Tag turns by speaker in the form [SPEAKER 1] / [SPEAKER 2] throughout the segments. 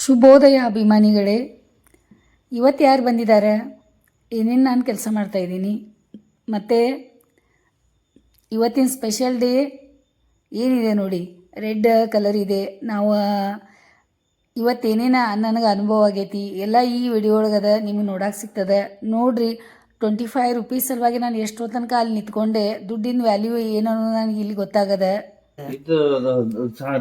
[SPEAKER 1] ಶುಭೋದಯ ಅಭಿಮಾನಿಗಳೇ, ಇವತ್ತು ಯಾರು ಬಂದಿದ್ದಾರೆ, ಏನೇನು ನಾನು ಕೆಲಸ ಮಾಡ್ತಾಯಿದ್ದೀನಿ, ಮತ್ತು ಇವತ್ತಿನ ಸ್ಪೆಷಲ್ ಡೇ ಏನಿದೆ ನೋಡಿ. ರೆಡ್ ಕಲರ್ ಇದೆ. ನಾವು ಇವತ್ತೇನೇನು ನನಗೆ ಅನುಭವ ಆಗೈತಿ ಎಲ್ಲ ಈ ವಿಡಿಯೋ ಒಳಗದ ನಿಮಗೆ ನೋಡಕ್ಕೆ ಸಿಗ್ತದೆ ನೋಡಿರಿ. 25 ರೂಪೀಸ್ ಸಲುವಾಗಿ ನಾನು ಎಷ್ಟೋ ತನಕ ಅಲ್ಲಿ ನಿಂತ್ಕೊಂಡೆ. ದುಡ್ಡಿನ ವ್ಯಾಲ್ಯೂ ಏನು ನನಗೆ ಇಲ್ಲಿ ಗೊತ್ತಾಗದೆ.
[SPEAKER 2] ಇದು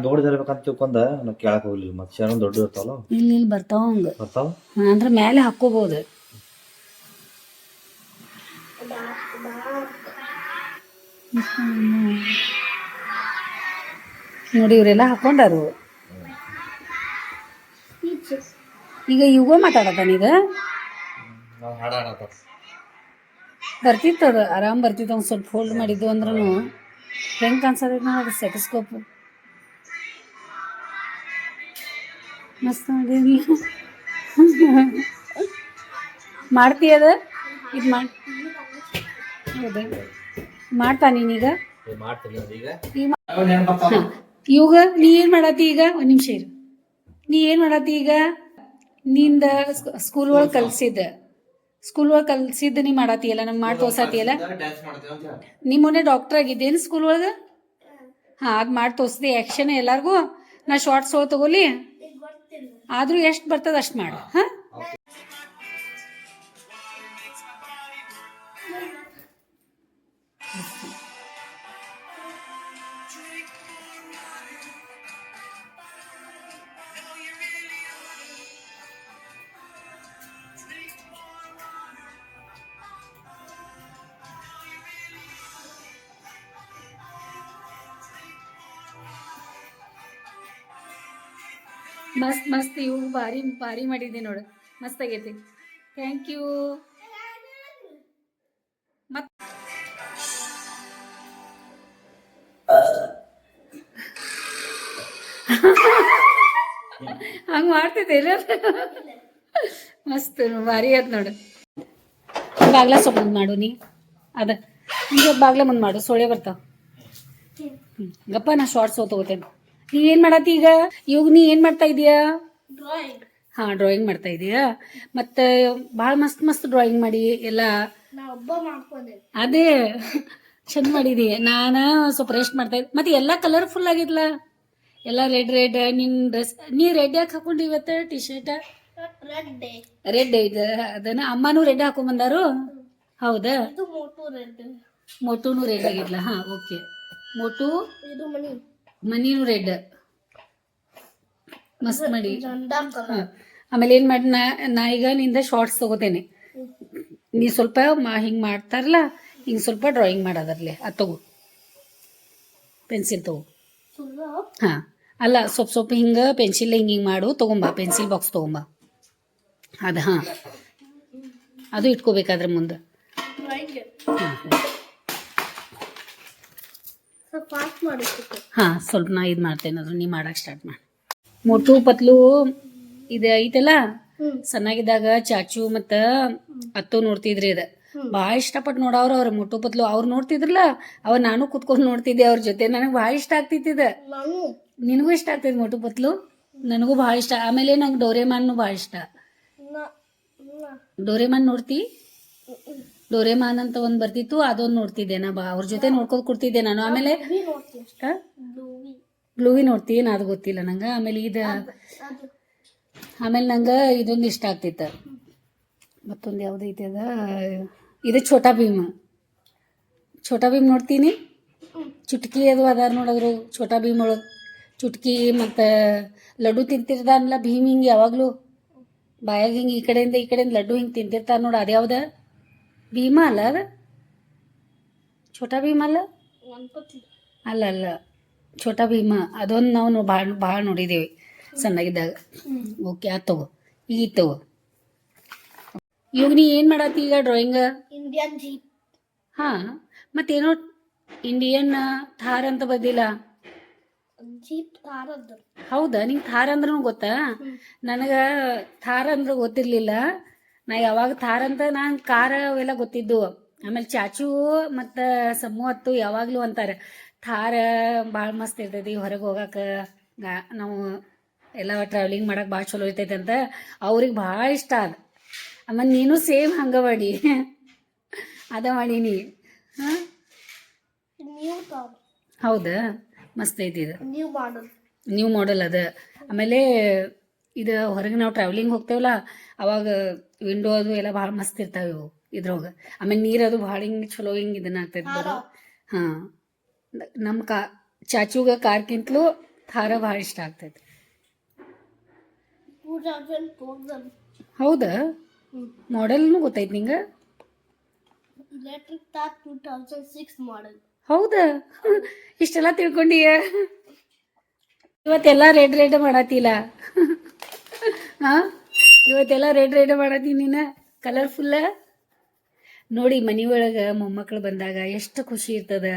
[SPEAKER 2] ದೊಡ್ಡದಿರ್ಬೇಕಂತ ತಿಳ್ಕೊಂಡ ನಾ ಕೇಳಕ್ ಹೋಗ್ಲಿಲ್ಲ. ಮತ್ತೆ ಶರಣ ದೊಡ್ಡ ಇರ್ತಾವಲ್ಲ,
[SPEAKER 1] ಇಲ್ಲಿ ಬರ್ತಾವ ಹಂಗೆ
[SPEAKER 2] ಬರ್ತಾವ
[SPEAKER 1] ಅಂದ್ರೆ ಮೇಲೆ ಹಾಕ್ಕೋಬೋದು. ನೋಡಿ ಇವರೆಲ್ಲ ಹಾಕೊಂಡಾರು. ಈಗ ಇವ ಮಾತಾಡತಾನೀಗ ಬರ್ತಿತ್ತು, ಅದು ಆರಾಮ್ ಬರ್ತಿತ್ತು. ಒಂದು ಸ್ವಲ್ಪ ಹೋಲ್ಡ್ ಮಾಡಿದ್ದು ಅಂದ್ರೂ ಹೆಂಗೆ ಕಾಣಿಸೋದೈತೆ ನೋಡಿ, ಅದು ಸೆಟಸ್ಕೋಪ್ ಮಸ್ತ್ ನೋಡಿ. ಮಾಡ್ತೀಯದ ಇದು ಹೌದಾ, ಮಾಡ್ತಾ ನೀನೀಗ ಇವಾಗ ನೀ ಏನು ಮಾಡತ್ತಿ ಈಗ? ಒಂದು ನಿಮಿಷ ಇರು. ನೀ ಏನು ಮಾಡತ್ತಿ ಈಗ? ನಿಂದ ಸ್ಕೂಲ್ ಒಳಗೆ ಕಲ್ಸಿದ್ದು ನೀ ಮಾಡತ್ತೀಯಲ್ಲ, ನಮ್ಗೆ ಮಾಡಿ ತೋರ್ಸತ್ತೀಯಲ್ಲ. ನೀ ಮೊನ್ನೆ ಡಾಕ್ಟರ್ ಆಗಿದ್ದೇನು ಸ್ಕೂಲ್ ಒಳಗೆ? ಹಾಂ, ಅದು ಮಾಡಿ ತೋರಿಸಿದೆ ಆ್ಯಕ್ಷನ್ ಎಲ್ಲರಿಗೂ. ನಾ ಶಾರ್ಟ್ಸ್ ಒಳಗೆ ತಗೋಲಿ, ಆದರೂ ಎಷ್ಟು ಬರ್ತದೆ ಅಷ್ಟು ಮಾಡು. ಹಾಂ, ಮಸ್ತ್ ಮಸ್ತ್. ಇವು ಭಾರಿ ಭಾರಿ ಮಾಡಿದ್ದೆ ನೋಡು, ಮಸ್ತ್ ಆಗೈತಿ. Thank you. ಮತ್ ಹಂಗೆ ಮಾಡ್ತಿದ್ದೆ ಮಸ್ತ್ ಭಾರಿ ಆಯ್ತು ನೋಡು. ಬಾಗ್ಲ ಸ್ವಲ್ಪ ಮುಂದೆ ಮಾಡು ನೀ, ಅದ ಹಿಂಗೆ ಬಾಗ್ಲ ಮುಂದೆ ಮಾಡು, ಸೊಳ್ಳೆ ಬರ್ತಾವ. ಗಪ್ಪ, ನಾ ಶಾರ್ಟ್ಸ್ ತಗೋತೇನೆ. ನೀ ಏನು ಮಾಡತ್ತಿ ಈಗ? ಇವಾಗ ನೀ ಏನು ಮಾಡ್ತಾ ಇದೀಯಾ? ಹಾಂ, ಡ್ರಾಯಿಂಗ್ ಮಾಡ್ತಾ ಇದೀಯಾ. ಮತ್ತು ಭಾಳ ಮಸ್ತ್ ಮಸ್ತ್ ಡ್ರಾಯಿಂಗ್ ಮಾಡಿ ಎಲ್ಲ ಅದೇ ಚಂದ ಮಾಡಿದಿ. ನಾನು ಸ್ವಲ್ಪ ರೆಸ್ಟ್ ಮಾಡ್ತಾ ಇದ್ದೆ. ಮತ್ತು ಎಲ್ಲ ಕಲರ್ಫುಲ್ ಆಗಿದ್ಲ, ಎಲ್ಲ ರೆಡ್ ರೆಡ್. ನಿನ್ನ ಡ್ರೆಸ್ ನೀ ರೆಡ್ ಯಾಕೆ ಹಾಕೊಂಡು ಇವತ್ತು ಟಿ ಶರ್ಟ? ರೆಡ್ ಇದೆ ಅದನ್ನ ಅಮ್ಮನೂ ರೆಡ್ ಹಾಕೊಂಡ್ಬಂದಾರು. ಹೌದಾ, ಮೋಟುನು ರೆಡ್ ಆಗಿದ್ಲ. ಹಾಂ, ಓಕೆ. ಮೋಟು ಮನಿನೂ ರೆಡ್, ಮಸ್ತ್ ಮಾಡಿ. ಹಾಂ, ಆಮೇಲೆ ಏನು ಮಾಡಿ, ನಾ ಈಗ ನಿಂದ ಶಾರ್ಟ್ಸ್ ತಗೋತೇನೆ. ನೀ ಸ್ವಲ್ಪ ಹಿಂಗೆ ಮಾಡ್ತಾರಲ್ಲ, ಹಿಂಗೆ ಸ್ವಲ್ಪ ಡ್ರಾಯಿಂಗ್ ಮಾಡೋದ್ರಲ್ಲಿ ಅದು ತಗೋ, ಪೆನ್ಸಿಲ್ ತಗೋ. ಹಾಂ, ಅಲ್ಲ ಸ್ವಲ್ಪ ಸ್ವಲ್ಪ ಹಿಂಗೆ ಪೆನ್ಸಿಲ್ ಹಿಂಗೆ ಮಾಡು, ತೊಗೊಂಬ ಪೆನ್ಸಿಲ್ ಬಾಕ್ಸ್ ತೊಗೊಂಬ. ಅದು ಹಾಂ, ಅದು ಇಟ್ಕೋಬೇಕಾದ್ರೆ ಮುಂದೆ. ಹಾಂ, ಸ್ವಲ್ಪ ನಾ ಇದು ಮಾಡ್ತೇನೆ, ಅದು ನೀ ಮಾಡಕ್ಕೆ ಸ್ಟಾರ್ಟ್ ಮಾಡಿ. ಮೋಟು ಪತ್ಲು ಇದು ಐತಲ್ಲ, ಸಣ್ಣಾಗಿದ್ದಾಗ ಚಾಚು ಮತ್ತು ಅತ್ತು ನೋಡ್ತಿದ್ರಿ. ಇದು ಭಾಳ ಇಷ್ಟಪಟ್ಟು ನೋಡವ್ರು ಅವ್ರು ಮೋಟು ಪತ್ಲು. ಅವ್ರು ನೋಡ್ತಿದ್ರಲ್ಲ, ಅವಾಗ ನಾನು ಕುತ್ಕೊಂಡು ನೋಡ್ತಿದ್ದೆ ಅವ್ರ ಜೊತೆ. ನನಗೆ ಭಾಳ ಇಷ್ಟ ಆಗ್ತಿತ್ತಿದ. ನಿನಗೂ ಇಷ್ಟ ಆಗ್ತಿದ್ ಮೋಟು ಪತ್ಲು? ನನಗೂ ಭಾಳ ಇಷ್ಟ. ಆಮೇಲೆ ನಂಗೆ ಡೋರೆಮಾನ್ನು ಭಾಳ ಇಷ್ಟ. ಡೋರೆಮಾನ್ ನೋಡ್ತಿ? ಡೋರೆಮಾನ್ ಅಂತ ಒಂದು ಬರ್ತಿತ್ತು, ಅದೊಂದು ನೋಡ್ತಿದ್ದೆ ನಾ. ಅವ್ರ ಜೊತೆ ನೋಡ್ಕೊಂಡು ಕೊಡ್ತಿದ್ದೆ ನಾನು. ಆಮೇಲೆ ಬ್ಲೂವಿ ನೋಡ್ತೀನಿ, ಅದು ಗೊತ್ತಿಲ್ಲ ನಂಗೆ. ಆಮೇಲೆ ನಂಗೆ ಇದೊಂದು ಇಷ್ಟ ಆಗ್ತಿತ್ತು. ಮತ್ತೊಂದು ಯಾವುದೈತೆ ಅದ, ಇದು ಛೋಟಾ ಭೀಮ್ ನೋಡ್ತೀನಿ. ಚುಟ್ಕಿ ಅದು ಅದಾರ ನೋಡಿದ್ರು ಛೋಟಾ ಭೀಮ್ ಒಳಗೆ. ಚುಟ್ಕಿ ಮತ್ತು ಲಡ್ಡು ತಿಂತಿರ್ತಾನಲ್ಲ ಭೀಮ್, ಹಿಂಗೆ ಯಾವಾಗಲೂ ಬಾಯಾಗ ಹಿಂಗೆ ಈ ಕಡೆಯಿಂದ ಲಡ್ಡು ಹಿಂಗೆ ತಿಂತಿರ್ತಾರೆ ನೋಡಿ. ಅದು ಯಾವ್ದು? ಭೀಮ ಅಲ್ಲ ಅದು? ಛೋಟಾ ಭೀಮ್ ಅಲ್ಲ? ಅಲ್ಲ, ಛೋಟಾ ಭೀಮ. ಅದೊಂದು ನಾವು ಭಾಳ ನೋಡಿದ್ದೀವಿ ಸಣ್ಣಗಿದ್ದಾಗ. ಓಕೆ, ಅದು ತಗೋ, ಈಗ ತಗೋ. ಇವಾಗ ನೀ ಏನು ಮಾಡತ್ತಿ ಈಗ? Drawing Indian jeep. ಹಾಂ, ಮತ್ತೇನೋ ಇಂಡಿಯನ್ ಥಾರ್ ಅಂತ ಬಂದಿಲ್ಲ. ಹೌದಾ, ನಿಂಗೆ ಥಾರ್ ಅಂದ್ರೂ ಗೊತ್ತಾ? ನನಗೆ ಥಾರ್ ಅಂದ್ರೆ ಗೊತ್ತಿರಲಿಲ್ಲ. ನಾ ಯಾವಾಗ ಥಾರ್ ಅಂತ, ನಾನು ಕಾರ ಅವೆಲ್ಲ ಗೊತ್ತಿದ್ದು. ಆಮೇಲೆ ಚಾಚು ಮತ್ತು ಸಮೂಹ ಹತ್ತು ಯಾವಾಗಲೂ ಅಂತಾರೆ ಥಾರ ಭಾಳ ಮಸ್ತ್ ಇರ್ತೈತಿ ಹೊರಗೆ ಹೋಗಕ್ಕೆ. ನಾವು ಎಲ್ಲ ಟ್ರಾವೆಲಿಂಗ್ ಮಾಡಕ್ಕೆ ಭಾಳ ಚಲೋ ಇರ್ತೈತೆ ಅಂತ ಅವ್ರಿಗೆ ಭಾಳ ಇಷ್ಟ ಅದ. ಆಮೇಲೆ ನೀನು ಸೇಮ್ ಹಂಗೆ ಮಾಡಿ ಅದ ಮಾಡೀನಿ. ಹಾಂ ಹೌದಾ, ಮಸ್ತ್ ಐತಿ ಇದು ನ್ಯೂ ಮಾಡೆಲ್ ಅದ. ಆಮೇಲೆ ಇದು ಹೊರಗೆ ನಾವು ಟ್ರಾವೆಲಿಂಗ್ ಹೋಗ್ತೇವಲ್ಲ ಅವಾಗ ವಿಂಡೋ ಅದು ಎಲ್ಲ ಭಾಳ ಮಸ್ತ್ ಇರ್ತಾವೆ ಇವು ಇದ್ರೊಳಗೆ. ಆಮೇಲೆ ನೀರು ಅದು ಭಾಳ ಹಿಂಗೆ ಚಲೋ ಹಿಂಗೆ ಇದನ್ನ ಆಗ್ತೈತೆ ಬರೋ. ಹಾಂ, ನಮ್ಮ ಚಾಚುಗ ಕಾರ್ಕಿಂತಲೂ ಥಾರ ಭಾಳ ಇಷ್ಟ ಆಗ್ತೈತೆ. ಹೌದಾ, ಮಾಡೆಲ್ನು ಗೊತ್ತೈತಿ ನಿಂಗೆ?
[SPEAKER 3] Electric car 2006 model.
[SPEAKER 1] ಹೌದಾ, ಇಷ್ಟೆಲ್ಲ ತಿಳ್ಕೊಂಡಿಯ? ಇವತ್ತೆಲ್ಲ ರೆಡ್ ಮಾಡತ್ತಿಲ್ಲ ಹಾಂ, ಇವತ್ತೆಲ್ಲ ರೆಡ್ ಮಾಡತ್ತೀನಿ ನೀನು ಕಲರ್ಫುಲ್ಲ. ನೋಡಿ ಮನೆಯೊಳಗೆ ಮೊಮ್ಮಕ್ಕಳು ಬಂದಾಗ ಎಷ್ಟು ಖುಷಿ ಇರ್ತದ,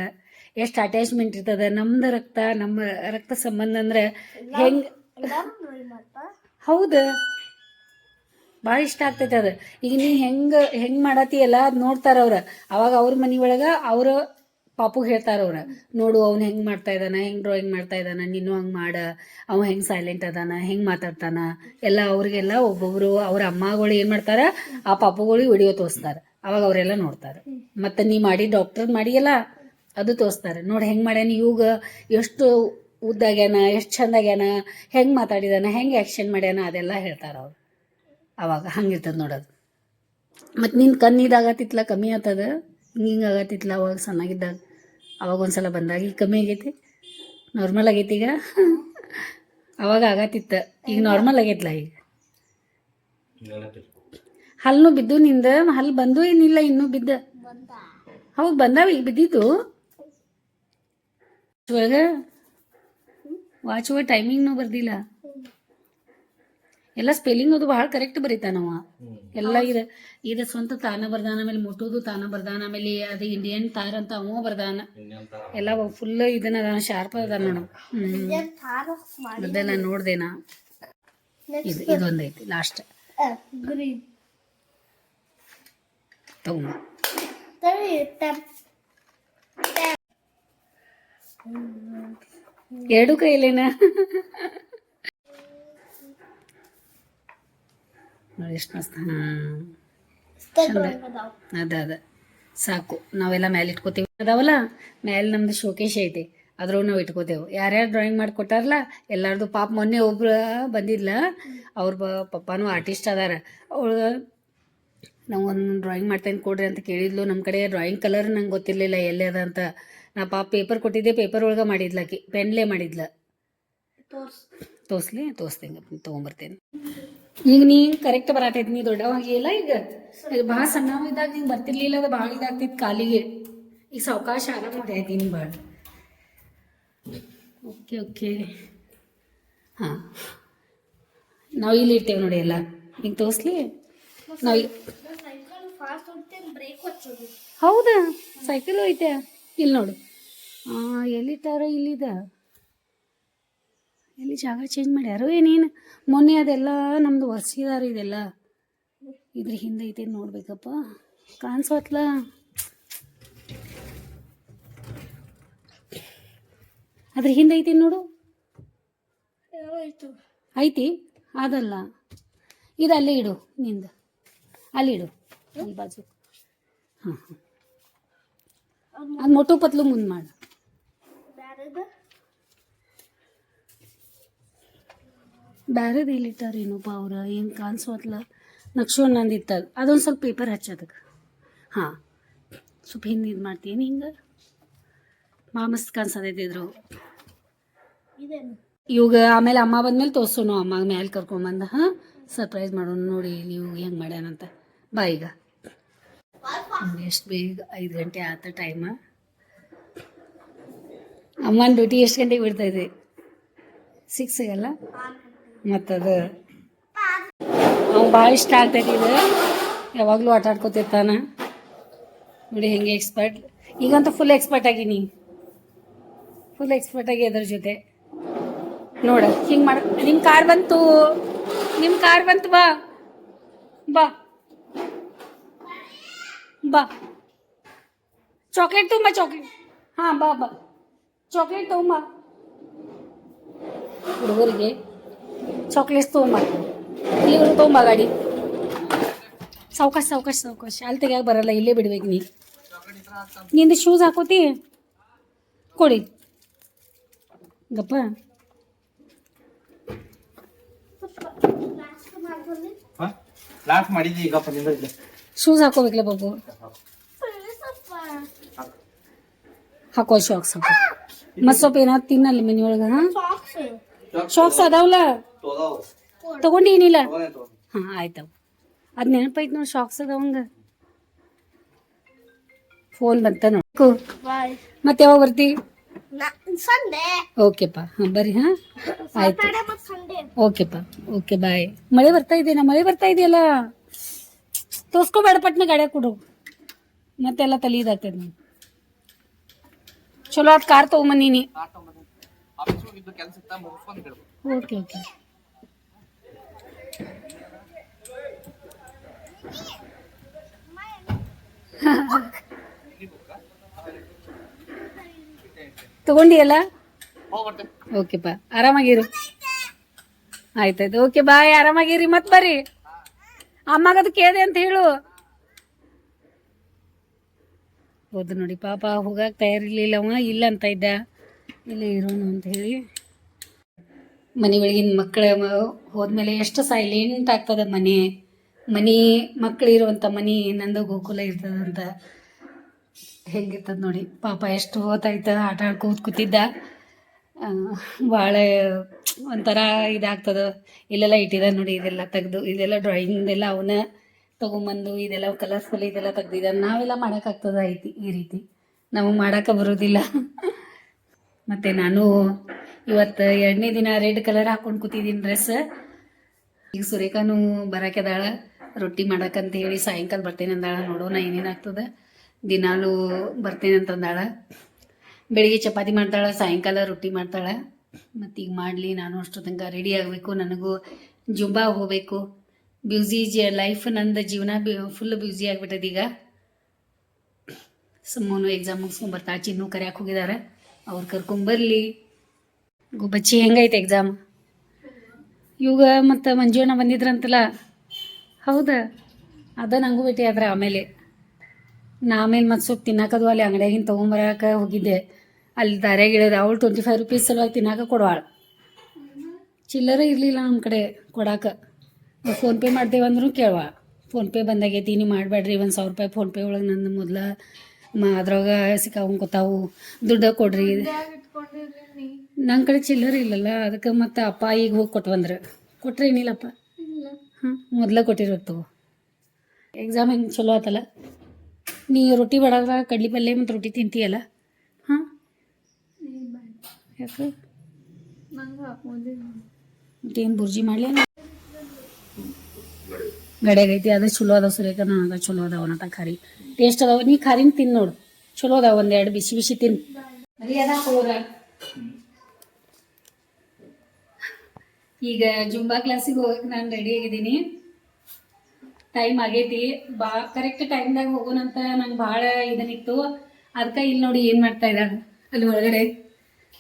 [SPEAKER 1] ಎಷ್ಟು ಅಟ್ಯಾಚ್ಮೆಂಟ್ ಇರ್ತದ. ನಮ್ಮ ರಕ್ತ ಸಂಬಂಧ ಅಂದ್ರೆ ಹೆಂಗೆ. ಹೌದು, ಭಾಳ ಇಷ್ಟ ಆಗ್ತೈತೆ ಅದು. ಈಗ ನೀ ಹೆಂಗೆ ಮಾಡತ್ತೀಯಲ್ಲ ಅದು ನೋಡ್ತಾರ ಅವ್ರು. ಅವಾಗ ಅವ್ರ ಮನೆಯೊಳಗೆ ಅವ್ರ ಪಾಪುಗೆ ಹೇಳ್ತಾರ ಅವ್ರು, ನೋಡು ಅವ್ನು ಹೆಂಗೆ ಮಾಡ್ತಾ ಇದ್ದಾನ, ಹೆಂಗೆ ಡ್ರಾಯಿಂಗ್ ಮಾಡ್ತಾ ಇದ್ದಾನ, ನೀನು ಹಂಗೆ ಮಾಡ, ಅವ ಹೆಂಗೆ ಸೈಲೆಂಟ್ ಅದಾನ, ಹೆಂಗೆ ಮಾತಾಡ್ತಾನ ಎಲ್ಲ. ಅವ್ರಿಗೆಲ್ಲ ಒಬ್ಬೊಬ್ರು ಅವ್ರ ಅಮ್ಮಗಳು ಏನು ಮಾಡ್ತಾರ, ಆ ಪಾಪುಗಳಿಗೆ ವಿಡಿಯೋ ತೋರಿಸ್ತಾರೆ. ಅವಾಗ ಅವರೆಲ್ಲ ನೋಡ್ತಾರೆ. ಮತ್ತು ನೀ ಮಾಡಿ ಡಾಕ್ಟರ್ ಮಾಡಿಯಲ್ಲ ಅದು ತೋರಿಸ್ತಾರೆ. ನೋಡಿ ಹೆಂಗೆ ಮಾಡ್ಯಾನ, ಇವಾಗ ಎಷ್ಟು ಉದ್ದಾಗ್ಯಾನ, ಎಷ್ಟು ಚಂದಾಗ್ಯಾನ, ಹೆಂಗೆ ಮಾತಾಡಿದಾನ, ಹೆಂಗೆ ಆ್ಯಕ್ಷನ್ ಮಾಡ್ಯಾನ ಅದೆಲ್ಲ ಹೇಳ್ತಾರೆ ಅವ್ರು. ಅವಾಗ ಹಂಗಿರ್ತದೆ ನೋಡೋದು. ಮತ್ತು ನಿನ್ನ ಕಣ್ಣಿದಾಗತ್ತಿತ್ಲ ಕಮ್ಮಿ ಆಗ್ತದ, ಹಿಂಗೆ ಆಗತ್ತಿತ್ಲ ಅವಾಗ ಸಣ್ಣಾಗಿದ್ದಾಗ. ಅವಾಗ ಒಂದ್ಸಲ ಬಂದಾಗ ಈಗ ಕಮ್ಮಿ ಆಗೈತಿ, ನಾರ್ಮಲ್ ಆಗೈತಿ ಈಗ. ಅವಾಗ ಆಗತ್ತಿತ್ತ, ಈಗ ನಾರ್ಮಲ್ ಆಗೈತ್ಲ ಈಗ. ಹಲ್ಲು ಬಿದ್ದು ನಿಂದ, ಹಲ್ಲು ಬಂದು ಏನಿಲ್ಲ ಇನ್ನೂ ಬಿದ್ದ. ಹೌದು, ಬಂದಾವ ಈಗ ಬಿದ್ದಿದ್ದು. ವಾಚ್ ಒಳಗೆ ಟೈಮಿಂಗ್ನೂ ಬರ್ದಿಲ್ಲ. ಎಲ್ಲ ಸ್ಪೆಲ್ಲಿಂಗ್ ಅದು ಭಾಳ ಕರೆಕ್ಟ್ ಬರೀತಾನವ ಎಲ್ಲ. ಇದು ಸ್ವಂತ ತಾನ ಬರ್ದಾನ, ಆಮೇಲೆ ಮುಟ್ಟುದು ತಾನ ಬರ್ದಾನ, ಆಮೇಲೆ ಅದು ಇಂಡಿಯನ್ ತಾರ್ ಅಂತ ಅವ ಬರ್ದಾನ. ಎಲ್ಲ ಫುಲ್ ಇದನ್ನ ಅದಾನ, ಶಾರ್ಪ್ ಅದಾನ ನೋಡು. ಅದೆಲ್ಲ ನೋಡ್ದೇನಾ. ಇದೊಂದೈತಿ ಲಾಸ್ಟ್ ತಗೊಂಬ. ಎರಡು ಕೈಲೇನ ನೋಡಿ ಎಷ್ಟು ಮಸ್ತ್. ಅದ ಸಾಕು. ನಾವೆಲ್ಲ ಮೇಲೆ ಇಟ್ಕೋತೀವಿ ಅದಾವಲ್ಲ, ಮೇಲೆ ನಮ್ದು ಶೋಕೇಶ್ ಐತಿ, ಅದ್ರೊಳಗೆ ನಾವು ಇಟ್ಕೋತೇವೆ. ಯಾರ್ಯಾರು ಡ್ರಾಯಿಂಗ್ ಮಾಡಿ ಕೊಟ್ಟಾರಲ್ಲ ಎಲ್ಲಾರ್ದು. ಪಾಪ ಮೊನ್ನೆ ಒಬ್ರು ಬಂದಿದ್ಲ, ಅವ್ರ ಪಪ್ಪಾನು ಆರ್ಟಿಸ್ಟ್ ಅದಾರ. ಅವಳು ನಾವು ಒಂದು ಡ್ರಾಯಿಂಗ್ ಮಾಡ್ತೇನೆ ಕೊಡ್ರಿ ಅಂತ ಕೇಳಿದ್ಲು. ನಮ್ಮ ಕಡೆ ಡ್ರಾಯಿಂಗ್ ಕಲರ್ ನಂಗೆ ಗೊತ್ತಿರಲಿಲ್ಲ ಎಲ್ಲಿ ಅದ ಅಂತ. ನಾ ಪಾಪ ಪೇಪರ್ ಕೊಟ್ಟಿದ್ದೆ, ಪೇಪರ್ ಒಳಗೆ ಮಾಡಿದ್ಲಾಕಿ, ಪೆನ್ಲೇ ಮಾಡಿದ್ಲ. ತೋರಿಸ್ತೀನಿ, ತೊಗೊಂಬರ್ತೇನೆ. ಈಗ ನೀ ಕರೆಕ್ಟ್ ಬರತೈತಿ, ನೀ ದೊಡ್ಡವಾಗಿಲ್ಲ ಈಗ. ಭಾಳ ಸಣ್ಣವ ಇದ್ದಾಗ ನಿಂಗೆ ಬರ್ತಿರ್ಲಿಲ್ಲ, ಅದು ಭಾಳ ಇದಾಗ್ತಿತ್ತು ಕಾಲಿಗೆ. ಈಗ ಸಾವಕಾಶ ಆರಾಮ ಮಾಡೈತಿ ನೀನು ಭಾಳ. ಓಕೆ ಹಾಂ, ನಾವು ಇಲ್ಲಿ ಇರ್ತೇವೆ ನೋಡಿ ಎಲ್ಲ. ಹಿಂಗೆ ತೋರಿಸ್ಲಿ ನಾವು. ಹೌದಾ, ಸೈಕಲ್ ಐತೆ ಇಲ್ಲಿ ನೋಡು. ಎಲ್ಲಿಟ್ಟಾರ, ಇಲ್ಲಿದ ಎಲ್ಲಿ ಜಾಗ ಚೇಂಜ್ ಮಾಡ್ಯಾರೋ ಏನೇನು. ಮೊನ್ನೆ ಅದೆಲ್ಲ ನಮ್ದು ಒರೆಸಿದಾರ. ಇದೆಲ್ಲ ಇದ್ರ ಹಿಂದೆ ಐತೆ ನೋಡ್ಬೇಕಪ್ಪ, ಕಾಣಿಸತ್ಲ. ಅದ್ರ ಹಿಂದೆ ಐತಿ ನೋಡು. ಐತಿ ಅದಲ್ಲ, ಇದು ಅಲ್ಲೇ ಇಡು, ನಿಂದ ಅಲ್ಲಿ ಇಡು, ಅಲ್ಲಿ ಬಾಜು. ಹಾಂ ಅದು ಮೊಟು ಪತ್ಲು ಮುಂದೆ ಮಾಡು. ಬ್ಯಾರೇದು ಇಲ್ಲಿಟ್ಟಾರ ಏನಪ್ಪ ಅವ್ರು, ಏನು ಕಾಣಿಸೋತ್ಲ. ನಕ್ಷು ನಂದಿತ್ತ ಅದೊಂದು ಸ್ವಲ್ಪ ಪೇಪರ್ ಹಚ್ಚೋದಕ್ಕೆ. ಹಾಂ, ಸ್ವಲ್ಪ ಹಿಂದೆ ಇದು ಮಾಡ್ತೀನಿ ಹಿಂಗೆ. ಭಾಳ ಮಸ್ತ್ ಕಾಣಿಸತೈತಿ ಇದ್ರು. ಇವಾಗ ಆಮೇಲೆ ಅಮ್ಮ ಬಂದ್ಮೇಲೆ ತೋರಿಸೋನು, ಅಮ್ಮಗೆ ಮೇಲೆ ಕರ್ಕೊಂಬಂದು ಹಾಂ ಸರ್ಪ್ರೈಸ್ ಮಾಡೋಣ. ನೋಡಿ ನೀವು ಹೆಂಗೆ ಮಾಡ್ಯಾನಂತ. ಬಾ ಈಗ ಎಷ್ಟು ಬೇಗ 5 ಗಂಟೆ ಆತ ಟೈಮ. ಅಮ್ಮನ ಡ್ಯೂಟಿ ಎಷ್ಟು ಗಂಟೆಗೆ ಬಿಡ್ತೈತಿ? 6ಗಲ್ಲ ಮತ್ತದು ಅವ್ನು ಭಾಳ ಇಷ್ಟ ಆಗ್ತೈತಿ. ಇದು ಯಾವಾಗಲೂ ಆಟ ಆಡ್ಕೊತಿರ್ತಾನ ನೋಡಿ. ಹೆಂಗೆ ಎಕ್ಸ್ಪರ್ಟ್, ಈಗಂತೂ ಫುಲ್ ಎಕ್ಸ್ಪರ್ಟ್ ಆಗೀನಿ, ಫುಲ್ ಎಕ್ಸ್ಪರ್ಟ್ ಆಗಿ ಅದ್ರ ಜೊತೆ ನೋಡ ಹಿಂಗೆ ಮಾಡ. ನಿಮ್ಮ ಕಾರ್ ಬಂತು, ಬಾ ಬಾ ಬಾ. ಚಾಕ್ಲೇಟ್ ತುಂಬ, ಚಾಕ್ಲೇಟ್. ಹಾಂ ಬಾ ಚಾಕ್ಲೇಟ್ ತೊಗೊಂಬ. ಹುಡುಗರಿಗೆ ಚಾಕ್ಲೇಟ್ಸ್ ತೊಗೊಂಬ ಇಲ್ಲಿವರೆಗೂ ತೊಗೊಂಬ ಗಾಡಿ ಸಾವ್ಕಾಶ ಸಾವ್ಕಾಶ ಸಾವ್ಕಾಶ ಅಲ್ಲಿ ತೆಗಿಯಾಕೆ ಬರಲ್ಲ ಇಲ್ಲೇ ಬಿಡ್ಬೇಕು ನೀ ನಿಂದು ಶೂಸ್ ಹಾಕೋತಿ ಕೊಡಿ ಗಪ್ಪ
[SPEAKER 2] ಲಾಸ್ಟ್ ಮಾಡಿದ್ವಿ ಈಗಪ್ಪ ನಿಂದ
[SPEAKER 1] ಶೂಸ್ ಹಾಕೋಬೇಕಲ್ಲ ಬಾಬು ಹಾಕೋ ಶಾಕ್ಸ್ ಹಾಕೋ ಮತ್ತು ಸ್ವಲ್ಪ ಏನಾದ್ರು ತಿನ್ನಲ್ಲಿ ಮನೆಯೊಳಗೆ ಹಾಂ ಶಾಕ್ಸ್ ಅದಾವಲ್ಲ ತಗೊಂಡೇನಿಲ್ಲ ಹಾಂ ಆಯ್ತವ ಅದು ನೆನಪೈತೆ ನೋಡಿ ಶಾಕ್ಸ್ ಅದಾವಂಗ ಫೋನ್ ಬಂತ ನೋಡ್ಕೋ
[SPEAKER 3] ಬಾಯ್
[SPEAKER 1] ಮತ್ತೆ ಯಾವಾಗ ಬರ್ತಿ
[SPEAKER 3] ಸಂಡೇ
[SPEAKER 1] ಓಕೆಪ್ಪ ಹಾಂ ಬರ್ರಿ ಹಾಂ ಆಯ್ತು
[SPEAKER 3] ಸಾಟರ್ಡೆ ಮತ್ತು ಸಂಡೇ
[SPEAKER 1] ಓಕೆಪ್ಪ ಓಕೆ ಬಾಯ್ ಮಳೆ ಬರ್ತಾ ಇದೆಯಾ ಮಳೆ ಬರ್ತಾ ಇದೆಯಲ್ಲ ತೋರ್ಸ್ಕೋಬೇಡ ಪಟ್ನ ಗಾಡ್ಯಾಗ ಕೊಡು ಮತ್ತೆಲ್ಲ ತಲೆ ಇದಾಗ್ತದೆ ನೀವು ಚಲೋ ಅದು ಕಾರ್ ತೊಗೊಂಬಂದೀನಿ ಓಕೆ ಓಕೆ ತಗೊಂಡಿಯಲ್ಲ ಓಕೆಪ್ಪ ಆರಾಮಾಗಿರು ಆಯ್ತಾಯ್ತು ಓಕೆ ಬಾಯ್ ಆರಾಮಾಗಿರಿ ಮತ್ತೆ ಬರ್ರಿ ಅಮ್ಮಗದು ಕೇಳಿದೆ ಅಂತ ಹೇಳು ಹೌದು ನೋಡಿ ಪಾಪ ಹೋಗಕ್ಕೆ ತಯಾರಿರ್ಲಿಲ್ಲ ಅವ ಇಲ್ಲ ಅಂತ ಇದ್ದ ಇಲ್ಲೇ ಇರೋಣ ಅಂತ ಹೇಳಿ ಮನೆ ಒಳಗಿನ ಮಕ್ಕಳ ಹೋದ್ಮೇಲೆ ಎಷ್ಟು ಸೈಲೆಂಟ್ ಆಗ್ತದ ಮನೆ ಮಕ್ಕಳಿರುವಂಥ ಮನೆ ನಂದು ಗೋಕುಲ ಇರ್ತದಂತ ಹೆಂಗಿರ್ತದ ನೋಡಿ ಪಾಪ ಎಷ್ಟು ಹೊತ್ತಾಯ್ತ ಆಟ ಆಡ್ಕೋತ ಕೂತಿದ್ದ ಭಾಳ ಒಂಥರ ಇದಾಗ್ತದ ಇಲ್ಲೆಲ್ಲ ಇಟ್ಟಿದ ನೋಡಿ ಇದೆಲ್ಲ ತೆಗ್ದು ಇದೆಲ್ಲ ಡ್ರಾಯಿಂಗ್ದೆಲ್ಲ ಅವನ್ನ ತೊಗೊಂಬಂದು ಇದೆಲ್ಲ ಕಲರ್ಫುಲ್ ಇದೆಲ್ಲ ತೆಗ್ದಿದ್ದ ನಾವೆಲ್ಲ ಮಾಡೋಕ್ಕಾಗ್ತದ ಐತಿ ಈ ರೀತಿ ನಮಗೆ ಮಾಡೋಕೆ ಬರೋದಿಲ್ಲ ಮತ್ತು ನಾನು ಇವತ್ತು 2ನೇ ದಿನ ರೆಡ್ ಕಲರ್ ಹಾಕ್ಕೊಂಡು ಕೂತಿದ್ದೀನಿ ಡ್ರೆಸ್ ಈಗ ಸುರೇಖಾನು ಬರೋಕೆದಾಳ ರೊಟ್ಟಿ ಮಾಡಕ್ಕಂತ ಹೇಳಿ ಸಾಯಂಕಾಲ ಬರ್ತೇನೆ ಅಂದಾಳ ನೋಡೋಣ ಏನೇನಾಗ್ತದೆ ದಿನಾಲೂ ಬರ್ತೇನೆ ಅಂತಂದಾಳ ಬೆಳಿಗ್ಗೆ ಚಪಾತಿ ಮಾಡ್ತಾಳೆ ಸಾಯಂಕಾಲ ರೊಟ್ಟಿ ಮಾಡ್ತಾಳೆ ಮತ್ತು ಈಗ ಮಾಡಲಿ ನಾನು ಅಷ್ಟು ತನಕ ರೆಡಿ ಆಗಬೇಕು ನನಗೂ ಜುಂಬಾ ಹೋಗಬೇಕು ಬ್ಯೂಸಿ ಲೈಫ್ ನಂದು ಜೀವನ ಫುಲ್ ಬ್ಯೂಸಿ ಆಗಿಬಿಟ್ಟದ ಈಗ ಸುಮ್ಮನು ಎಕ್ಸಾಮ್ ಮುಗಿಸ್ಕೊಂಬರ್ತಾ ಚಿನ್ನು ಕರ್ಯಾಕೆ ಹೋಗಿದ್ದಾರೆ ಅವ್ರು ಕರ್ಕೊಂಬರ್ಲಿ ಬಚ್ಚಿ ಹೆಂಗೈತೆ ಎಕ್ಸಾಮ್ ಇವಾಗ ಮತ್ತು ಮಂಜುವಣ್ಣ ಬಂದಿದ್ರಂತಲ್ಲ ಹೌದಾ ಅದ ನನಗೂ ಭೇಟಿ ಆದ್ರೆ ಆಮೇಲೆ ಆಮೇಲೆ ಮತ್ತು ಸ್ವಲ್ಪ ತಿನ್ನಕದು ಅಲ್ಲಿ ಅಂಗಡಿಯಾಗಿನ ತೊಗೊಂಬರಕ್ಕೆ ಹೋಗಿದ್ದೆ ಅಲ್ಲಿ ದಾರ್ಯಾಗ ಇಳಿದೆ ಅವಳು 25 ರೂಪೀಸ್ ಸಲುವಾಗಿ ತಿನ್ನಕ್ಕೆ ಕೊಡುವಾಳ ಚಿಲ್ಲರೆ ಇರಲಿಲ್ಲ ನಮ್ಮ ಕಡೆ ಕೊಡಾಕ ಫೋನ್ಪೇ ಮಾಡ್ತೇವೆ ಅಂದ್ರೂ ಕೇಳುವ ಫೋನ್ಪೇ ಬಂದಾಗೈತಿ ನೀವು ಮಾಡಬೇಡ್ರಿ 1,000 ರೂಪಾಯಿ ಫೋನ್ಪೇ ಒಳಗೆ ನನ್ನ ಮೊದಲ ಅದ್ರಾಗ ಸಿಕ್ಕಾಕೊಂಡ್ಕೊತಾವು ದುಡ್ಡು ಕೊಡ್ರಿ ನನ್ನ ಕಡೆ ಚಿಲ್ಲರೆ ಇಲ್ಲಲ್ಲ ಅದಕ್ಕೆ ಮತ್ತು ಅಪ್ಪ ಈಗ ಹೋಗಿ ಕೊಟ್ಟು ಬಂದ್ರೆ ಕೊಟ್ರೆ ಏನಿಲ್ಲಪ್ಪ ಹಾಂ ಮೊದಲೇ ಕೊಟ್ಟಿರೋದು ತಗೋ ಎಕ್ಸಾಮ್ ಹೆಂಗೆ ಚಲೋ ಆತಲ್ಲ ನೀ ರೊಟ್ಟಿ ಬಡಾಗ ಕಡ್ಲಿ ಪಲ್ಯ ಮತ್ತು ರೊಟ್ಟಿ ತಿಂತೀಯಲ್ಲ ಹಾಂ ಯಾಕೆ ಮತ್ತೇನು ಬುರ್ಜಿ ಮಾಡಲಿ ಗಡ್ಯಾಗೈತಿ ಅದು ಚಲೋ ಅದಾವ ಸುರೇಖ ನನಗೆ ಚಲೋ ಅದಾವ ನಟ ಖಾರಿ ಟೇಸ್ಟ್ ಅದಾವ ನೀ ಖಾರಿನ ತಿನ್ನು ನೋಡು ಚಲೋ ಅದಾವ 1-2 ಬಿಸಿ ಬಿಸಿ ತಿನ್ನು ಅದೇ ಅದ ಹೋರ ಈಗ ಜುಂಬಾ ಕ್ಲಾಸಿಗೆ ಹೋಗಕ್ಕೆ ನಾನು ರೆಡಿ ಆಗಿದ್ದೀನಿ ಟೈಮ್ ಆಗೈತಿ ಕರೆಕ್ಟ್ ಟೈಮ್ದಾಗ ಹೋಗೋಣಂತ ನಂಗೆ ಭಾಳ ಇದನ್ನಿತ್ತು ಅದಕ್ಕೆ ಇಲ್ಲಿ ನೋಡಿ ಏನು ಮಾಡ್ತಾ ಇದ್ದಾಳೆ ಅಲ್ಲಿ ಒಳಗಡೆ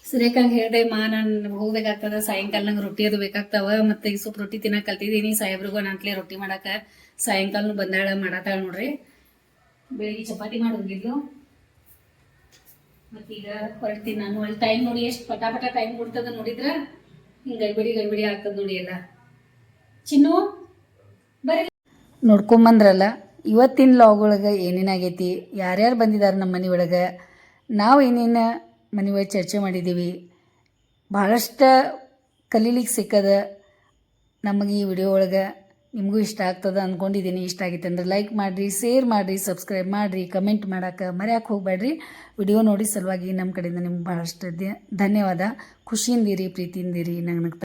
[SPEAKER 1] ಸುರೇಖಂಗೆ ಹೇಳಿದೆ ನಾನು ಹೋಗ್ಬೇಕಾಗ್ತದ ಸಾಯಂಕಾಲ ನಂಗೆ ರೊಟ್ಟಿ ಅದು ಬೇಕಾಗ್ತಾವ ಮತ್ತು ಈಗ ಸ್ವಲ್ಪ ರೊಟ್ಟಿ ತಿನ್ನಕ್ಕೆ ಕಲ್ತಿದ್ದೀನಿ ಸಾಹೇಬ್ರಿಗೂ ನಂತಲೇ ರೊಟ್ಟಿ ಮಾಡಕ್ಕೆ ಸಾಯಂಕಾಲನೂ ಬಂದಾಳ ಮಾಡತ್ತಾಳ ನೋಡ್ರಿ ಬೆಳಿಗ್ಗೆ ಚಪಾತಿ ಮಾಡಿ ಹೋಗಿದ್ಲು ಮತ್ತೀಗ ಹೊರಡ್ತೀನಿ ನಾನು ಅಲ್ಲಿ ಟೈಮ್ ನೋಡಿ ಎಷ್ಟು ಪಟಾಪಟ ಟೈಮ್ ಕೊಡ್ತದ ನೋಡಿದ್ರೆ ಹಿಂಗೆ ಗಡಿಬಿಡಿ ಆಗ್ತದೆ ನೋಡಿ ಎಲ್ಲ ಚಿನ್ನು ಬರೀ ನೋಡ್ಕೊಂಬಂದ್ರಲ್ಲ ಇವತ್ತಿನ ಲಾಗ್ ಒಳಗೆ ಏನೇನಾಗೈತಿ ಯಾರ್ಯಾರು ಬಂದಿದ್ದಾರೆ ನಮ್ಮ ಮನೆ ಒಳಗೆ ನಾವು ಏನೇನು ಮನೆ ಒಳಗೆ ಚರ್ಚೆ ಮಾಡಿದ್ದೀವಿ ಭಾಳಷ್ಟು ಕಲೀಲಿಕ್ಕೆ ಸಿಕ್ಕದ ನಮಗೆ ಈ ವಿಡಿಯೋ ಒಳಗೆ ನಿಮಗೂ ಇಷ್ಟ ಆಗ್ತದೆ ಅಂದ್ಕೊಂಡಿದ್ದೀನಿ ಇಷ್ಟ ಆಗಿತ್ತು ಅಂದ್ರೆ ಲೈಕ್ ಮಾಡಿರಿ ಶೇರ್ ಮಾಡಿರಿ ಸಬ್ಸ್ಕ್ರೈಬ್ ಮಾಡಿರಿ ಕಮೆಂಟ್ ಮಾಡೋಕೆ ಮರೆಯೋಕೆ ಹೋಗಬೇಡ್ರಿ ವಿಡಿಯೋ ನೋಡಿ ಸಲುವಾಗಿ ನಮ್ಮ ಕಡೆಯಿಂದ ನಿಮ್ಗೆ ಭಾಳಷ್ಟು ಧನ್ಯವಾದ ಖುಷಿಯಿಂದಿರಿ ಪ್ರೀತಿಯಿಂದಿರಿ ನಂಗೆ